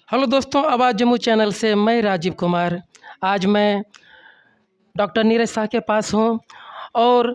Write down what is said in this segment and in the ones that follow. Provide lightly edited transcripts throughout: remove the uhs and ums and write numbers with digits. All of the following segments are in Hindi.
हेलो दोस्तों, आवाज़ जम्मू चैनल से मैं राजीव कुमार। आज मैं डॉक्टर नीरज शाह के पास हूँ और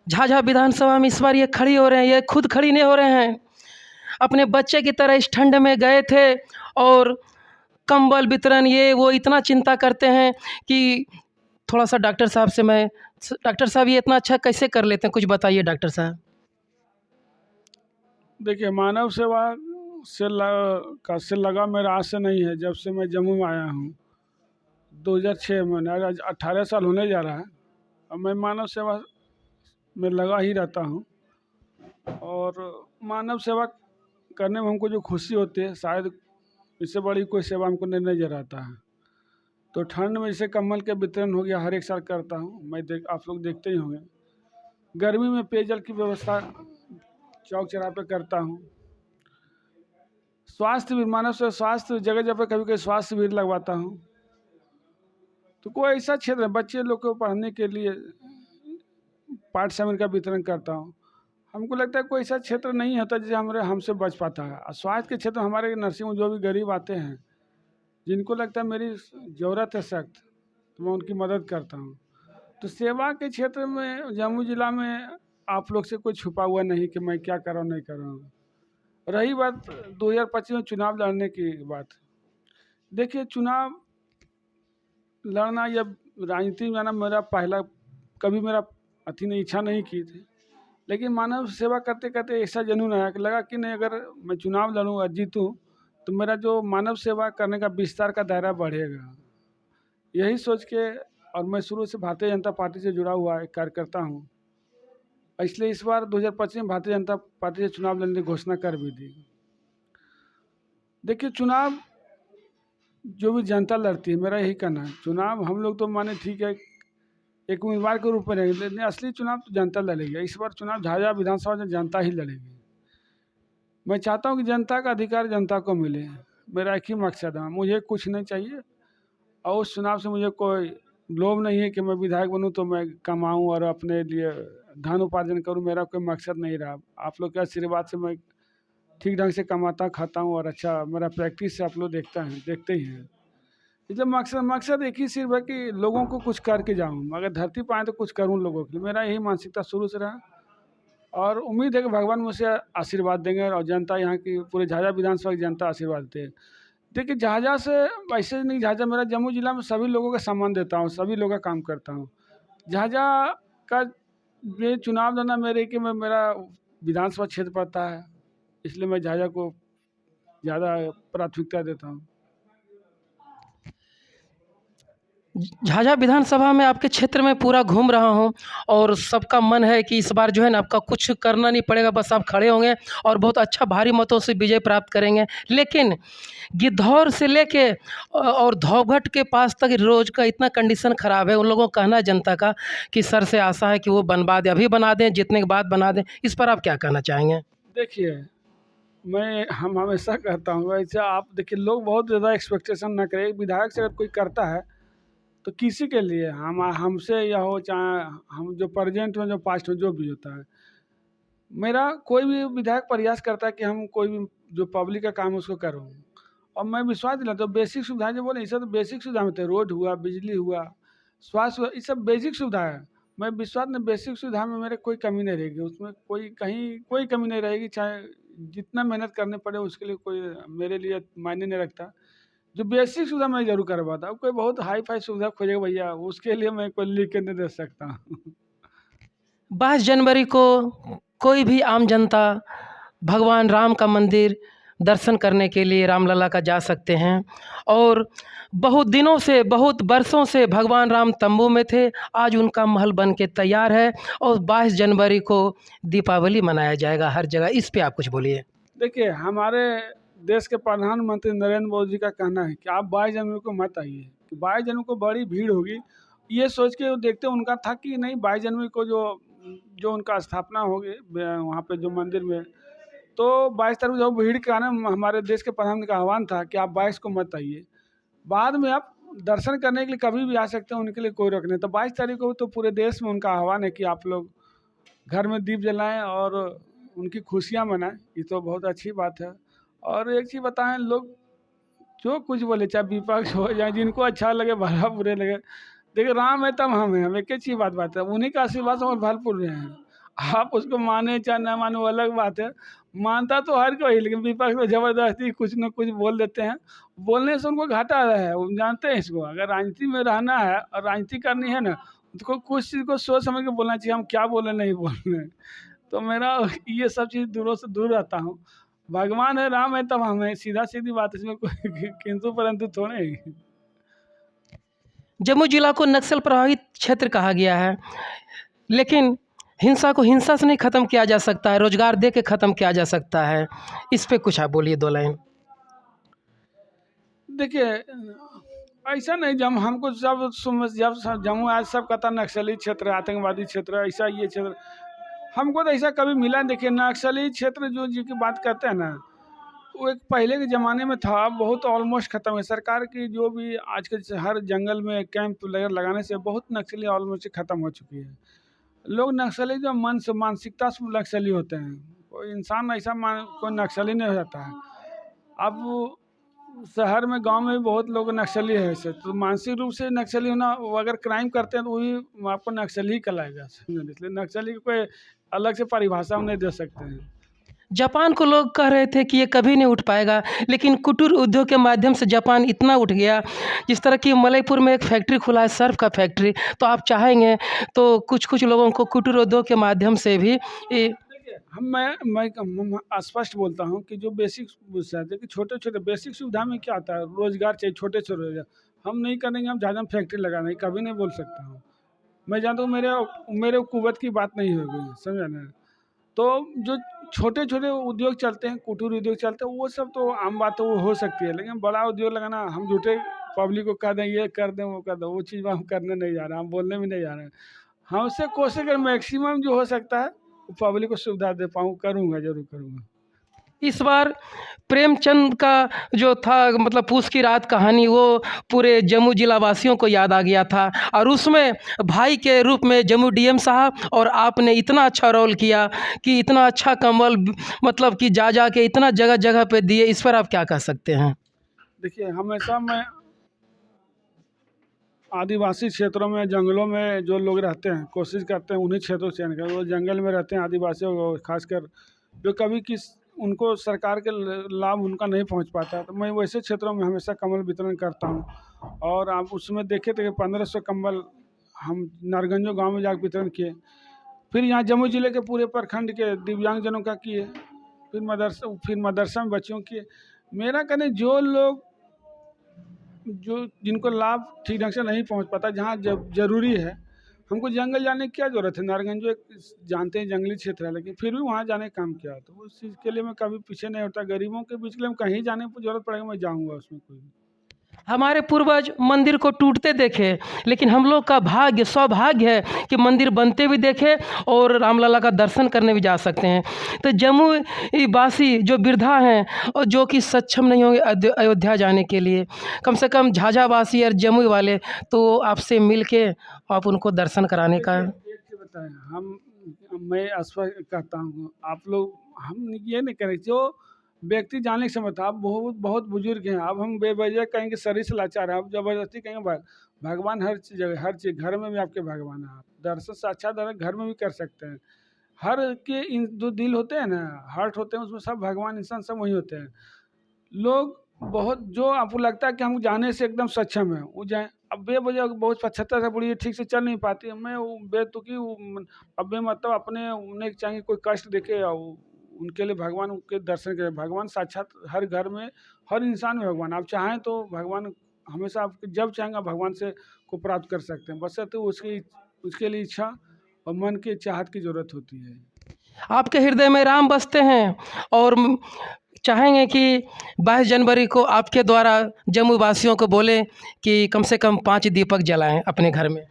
झाझा विधानसभा में इस बार ये खड़ी हो रहे हैं। ये खुद खड़ी नहीं हो रहे हैं, अपने बच्चे की तरह इस ठंड में गए थे और कंबल वितरण ये वो इतना चिंता करते हैं कि थोड़ा सा डॉक्टर साहब से मैं डॉक्टर साहब ये इतना अच्छा कैसे कर लेते हैं, कुछ बताइए डॉक्टर साहब। देखिए, मानव सेवा से लगा मेरा आज से नहीं है। जब से मैं जम्मू में आया हूँ 2006 में, आज 18 साल होने जा रहा है और मैं मानव सेवा में लगा ही रहता हूँ। और मानव सेवा करने में हमको जो खुशी होती है, शायद इससे बड़ी कोई सेवा हमको नहीं नजर आता है। तो ठंड में जैसे कंबल के वितरण हो गया, हर एक साल करता हूँ मैं। आप लोग देखते ही होंगे। गर्मी में पेयजल की व्यवस्था चौक चौराहे पे करता हूँ। स्वास्थ्य भी, मानव से स्वास्थ्य जगह जगह कभी कभी स्वास्थ्य शिविर लगवाता हूँ। तो कोई ऐसा क्षेत्र है, बच्चे लोग को पढ़ने के लिए पाठ्य सामग्री का वितरण करता हूँ। हमको लगता है कोई ऐसा क्षेत्र नहीं होता जिसे हमसे बच पाता है। और स्वास्थ्य के क्षेत्र में हमारे नर्सिंग में जो भी गरीब आते हैं, जिनको लगता है मेरी ज़रूरत है सख्त, तो मैं उनकी मदद करता हूँ। तो सेवा के क्षेत्र में जम्मू जिला में आप लोग से कोई छुपा हुआ नहीं कि मैं क्या कर रहा हूँ नहीं कर रहा हूँ। रही बात 2025 में चुनाव लड़ने की बात, देखिए चुनाव लड़ना या राजनीति में आना मेरा पहला कभी मेरा अथी नहीं, इच्छा नहीं की थी। लेकिन मानव सेवा करते करते ऐसा जुनून आया कि लगा कि नहीं, अगर मैं चुनाव लड़ूँ और जीतूँ तो मेरा जो मानव सेवा करने का विस्तार का दायरा बढ़ेगा। यही सोच के, और मैं शुरू से भारतीय जनता पार्टी से जुड़ा हुआ एक कार्यकर्ता हूँ, इसलिए इस बार 2025 में भारतीय जनता पार्टी से चुनाव लड़ने की घोषणा कर भी दी। देखिए, चुनाव जो भी जनता लड़ती है, मेरा यही कहना है, चुनाव हम लोग तो माने ठीक है एक उम्मीदवार के रूप में रहेंगे, लेकिन असली चुनाव तो जनता लड़ेगी। इस बार चुनाव झाझा विधानसभा में जनता ही लड़ेगी। मैं चाहता हूँ कि जनता का अधिकार जनता को मिले। मेरा एक ही मकसद है, मुझे कुछ नहीं चाहिए और उस चुनाव से मुझे कोई लोभ नहीं है कि मैं विधायक बनूँ तो मैं कमाऊँ और अपने लिए धन उपार्जन करूँ। मेरा कोई मकसद नहीं रहा। आप लोग के आशीर्वाद से मैं ठीक ढंग से कमाता खाता हूँ और अच्छा मेरा प्रैक्टिस से आप लोग देखते ही हैं। इसलिए मकसद मकसद एक ही सिर्फ है कि लोगों को कुछ करके जाऊँ। अगर धरती पर आए तो कुछ करूँ लोगों के लिए। मेरा यही मानसिकता शुरू से रहा और उम्मीद है कि भगवान मुझसे आशीर्वाद देंगे और जनता, यहाँ की पूरे झाझा विधानसभा की जनता आशीर्वाद दे। देखिए, झाझा से ऐसे नहीं, झाझा मेरा जम्मू जिला में सभी लोगों का सम्मान देता हूँ, सभी लोगों का काम करता हूँ। झाझा का ये चुनाव लड़ना मेरे कि मैं मेरा विधानसभा क्षेत्र पड़ता है, इसलिए मैं झाझा को ज़्यादा प्राथमिकता देता हूँ। झाझा विधानसभा में आपके क्षेत्र में पूरा घूम रहा हूँ और सबका मन है कि इस बार जो है ना आपका कुछ करना नहीं पड़ेगा, बस आप खड़े होंगे और बहुत अच्छा भारी मतों से विजय प्राप्त करेंगे। लेकिन गिद्धौर से लेके और धौघट के पास तक रोज का इतना कंडीशन ख़राब है। उन लोगों का कहना है जनता का कि सर से आशा है कि वो बनवा दें, अभी बना दें, जीतने के बाद बना दें। इस पर आप क्या कहना चाहेंगे? देखिए, हम हमेशा कहता हूँ वैसे, आप देखिए लोग बहुत ज़्यादा एक्सपेक्टेशन ना करें। विधायक से अगर कोई करता है तो किसी के लिए, हम हमसे या हो चाहे हम जो प्रेजेंट में जो पास्ट में जो भी होता है, मेरा कोई भी विधायक प्रयास करता है कि हम कोई भी जो पब्लिक का काम है उसको करूँ। और मैं विश्वास दिलाता हूँ, बेसिक सुविधाएं जो बोले, ये सब तो बेसिक सुविधा होते हैं। रोड हुआ, बिजली हुआ, स्वास्थ्य हुआ, ये सब बेसिक सुविधा है। मैं विश्वास में बेसिक सुविधा में मेरे कोई कमी नहीं रहेगी, उसमें कोई कहीं कोई कमी नहीं रहेगी। चाहे जितना मेहनत करने पड़े उसके लिए कोई मेरे लिए मायने नहीं रखता। जो बेसिक सुविधा मैं जरूर करवाता हूँ। कोई बहुत हाई फाई सुविधा खोजेगा भैया, उसके लिए मैं कोई लिख के नहीं दे सकता। 22 जनवरी को कोई भी आम जनता भगवान राम का मंदिर दर्शन करने के लिए रामलला का जा सकते हैं और बहुत दिनों से, बहुत बरसों से भगवान राम तंबू में थे। आज उनका महल बन के तैयार है और 22 जनवरी को दीपावली मनाया जाएगा हर जगह। इस पे आप कुछ बोलिए। देखिए, हमारे देश के प्रधानमंत्री नरेंद्र मोदी जी का कहना है कि आप 22 जनवरी को मत आइए, कि 22 जनवरी को बड़ी भीड़ होगी। ये सोच के वो देखते उनका था कि नहीं, 22 जनवरी को जो जो उनका स्थापना होगी वहाँ पे जो मंदिर में, तो 22 तारीख को जो भीड़ के कारण हमारे देश के प्रधानमंत्री का आह्वान था कि आप 22 को मत आइए। बाद में आप दर्शन करने के लिए कभी भी आ सकते हैं, उनके लिए कोई रोक नहीं। तो 22 तारीख को तो पूरे देश में उनका आह्वान है कि आप लोग घर में दीप जलाएं और उनकी खुशियां मनाएं। ये तो बहुत अच्छी बात है। और एक चीज़ बताएं, लोग जो कुछ बोले, चाहे विपक्ष हो या जिनको अच्छा लगे भला बुरे लगे, देखिए राम है तब हम एक ही बात है, उन्हीं का आशीर्वाद से हम फल फूल रहे हैं। आप उसको माने चाहे ना माने वो अलग बात है, मानता तो हर कोई, लेकिन विपक्ष में ज़बरदस्ती कुछ न कुछ बोल देते हैं। बोलने से उनको घाटा है, वो जानते हैं इसको। अगर राजनीति में रहना है और राजनीति करनी है ना, तो कुछ चीज़ को सोच समझ के बोलना चाहिए, हम क्या बोले नहीं बोले। तो मेरा ये सब चीज़ दूरों से दूर रहता हूँ। भगवान है, राम है तब हम हैं, सीधा-सीधी बात, इसमें कोई किंतु परंतु थोड़े है। जम्मू जिला को नक्सल प्रभावित क्षेत्र कहा गया है, लेकिन हिंसा को हिंसा से नहीं ख़त्म किया जा सकता है, रोजगार दे के ख़त्म किया जा सकता है। इस पे कुछ आप बोलिए 2 लाइन। देखिए ऐसा नहीं, जब हमको जब जम्मू आज सब कहता नक्सली क्षेत्र है, आतंकवादी क्षेत्र है, ऐसा ये क्षेत्र, हमको तो ऐसा कभी मिला नहीं। देखिए नक्सली क्षेत्र जो जिसकी बात करते हैं ना, वो एक पहले के ज़माने में था, बहुत ऑलमोस्ट ख़त्म है। सरकार की जो भी आज के हर जंगल में कैंप लगाने से बहुत नक्सली ऑलमोस्ट ख़त्म हो चुकी है। लोग नक्सली जो मन से मानसिकता से नक्सली होते हैं, कोई इंसान ऐसा कोई नक्सली नहीं हो जाता है। अब शहर में गांव में भी बहुत लोग नक्सली है ऐसे, तो मानसिक रूप से नक्सली होना, वो अगर क्राइम करते हैं तो वही आपको नक्सली ही कहलाएगा। इसलिए नक्सली को कोई अलग से परिभाषा हम नहीं दे सकते हैं। जापान को लोग कह रहे थे कि ये कभी नहीं उठ पाएगा, लेकिन कुटीर उद्योग के माध्यम से जापान इतना उठ गया। जिस तरह कि मलयपुर में एक फैक्ट्री खुला है, सर्फ का फैक्ट्री, तो आप चाहेंगे तो कुछ लोगों को कुटीर उद्योग के माध्यम से भी देखिए मैं स्पष्ट बोलता हूँ कि जो बेसिक कि छोटे छोटे बेसिक सुविधा में क्या आता है, रोजगार चाहिए, छोटे छोटे रोजगार हम नहीं करेंगे, हम ज़्यादा फैक्ट्री लगाना कभी नहीं बोल सकता हूँ। मैं जानता हूँ मेरे मेरे कुवत की बात नहीं होगी, समझा ना। तो जो छोटे छोटे उद्योग चलते हैं, कुटीर उद्योग चलते हैं, वो सब तो आम बात है, वो हो सकती है। लेकिन बड़ा उद्योग लगाना, हम झूठे पब्लिक को कह दें ये कर दें वो कर दें, वो चीज़ हम करने नहीं जा रहे हैं, हम बोलने भी नहीं जा रहे हैं। हमसे कोशिश कर मैक्सिमम जो हो सकता है पब्लिक को सुविधा दे पाऊँ, करूँगा, ज़रूर करूँगा। इस बार प्रेमचंद का जो था, मतलब पूस की रात कहानी, वो पूरे जम्मू जिला वासियों को याद आ गया था, और उसमें भाई के रूप में जम्मू डीएम साहब और आपने इतना अच्छा रोल किया कि इतना अच्छा कमल, मतलब कि जा के इतना जगह जगह पे दिए। इस पर आप क्या कह सकते हैं? देखिए हमेशा मैं आदिवासी क्षेत्रों में, जंगलों में जो लोग रहते हैं, कोशिश करते हैं उन्हीं क्षेत्रों से चयन करें। वो जंगल में रहते हैं आदिवासियों को खासकर, जो कभी उनको सरकार के लाभ उनका नहीं पहुंच पाता, तो मैं वैसे क्षेत्रों में हमेशा कम्बल वितरण करता हूं। और आप उसमें देखे थे कि 1500 कम्बल हम नारगंजो गांव में जाकर वितरण किए। फिर यहाँ जम्मू जिले के पूरे प्रखंड के दिव्यांगजनों का किए। फिर मदरसा में बच्चों किए। मेरा कहने जो लोग जो जिनको लाभ ठीक ढंग से नहीं पहुंच पाता, जहाँ ज़रूरी है, हमको जंगल जाने की क्या ज़रूरत है। नारायणगंज एक जानते हैं जंगली क्षेत्र है, लेकिन फिर भी वहाँ जाने का काम किया, तो उस चीज़ के लिए मैं कभी पीछे नहीं होता। गरीबों के बीच के लिए हम कहीं जाने की ज़रूरत पड़ेगा, मैं जाऊँगा उसमें कोई। हमारे पूर्वज मंदिर को टूटते देखे, लेकिन हम लोग का भाग्य, सौभाग्य है कि मंदिर बनते भी देखे और रामलला का दर्शन करने भी जा सकते हैं। तो जम्मू वासी जो वृद्धा हैं और जो कि सक्षम नहीं होंगे अयोध्या जाने के लिए, कम से कम झाझा वासी और जम्मू वाले तो आपसे मिल के आप उनको दर्शन कराने का। एक चीज़ बताएं, मैं स्पष्ट कहता हूँ, आप लोग हम ये नहीं करें जो व्यक्ति जाने के समय था। आप बहुत बहुत बुजुर्ग हैं, अब हम बेवजह कहेंगे शरीर से लाचार है, आप ज़बरदस्ती कहेंगे भगवान हर जगह, हर चीज़, घर में भी आपके भगवान है। आप दर्शन साक्षात दर्शन घर में भी कर सकते हैं। हर के जो दिल होते हैं ना, हार्ट होते हैं, उसमें सब भगवान इंसान सब वही होते हैं। लोग बहुत जो आपको लगता है कि हम जाने से एकदम सक्षम है, वो जाए। अब बेवजह बहुत 75 से बुढ़ी ठीक से चल नहीं पाती है, मैं वो बेतुकी अब मतलब अपने उन्हें चाहेंगे कोई कष्ट देखे और उनके लिए भगवान के दर्शन करें। भगवान साक्षात हर घर में, हर इंसान में भगवान। आप चाहें तो भगवान हमेशा आप जब चाहेंगे भगवान से को प्राप्त कर सकते हैं, बस तो उसके लिए इच्छा और मन की चाहत की ज़रूरत होती है। आपके हृदय में राम बसते हैं और चाहेंगे कि 22 जनवरी को आपके द्वारा जम्मू वासियों को बोले कि कम से कम 5 दीपक जलाएं अपने घर में।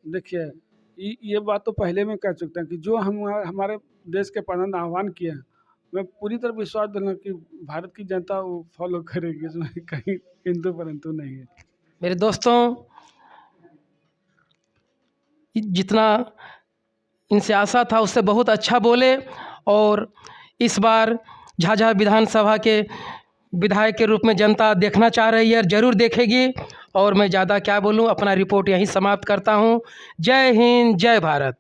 देखिए ये बात तो पहले में कह चुका हूँ कि जो हम हमारे देश के प्रधान आह्वान किए हैं, मैं पूरी तरह विश्वास दिलाऊं कि भारत की जनता वो फॉलो करेगी, इसमें कहीं किंतु परंतु नहीं है। मेरे दोस्तों, जितना इनसे आशा था उससे बहुत अच्छा बोले, और इस बार झाझा विधानसभा के विधायक के रूप में जनता देखना चाह रही है, ज़रूर देखेगी। और मैं ज़्यादा क्या बोलूं, अपना रिपोर्ट यहीं समाप्त करता हूं। जय हिंद, जय भारत।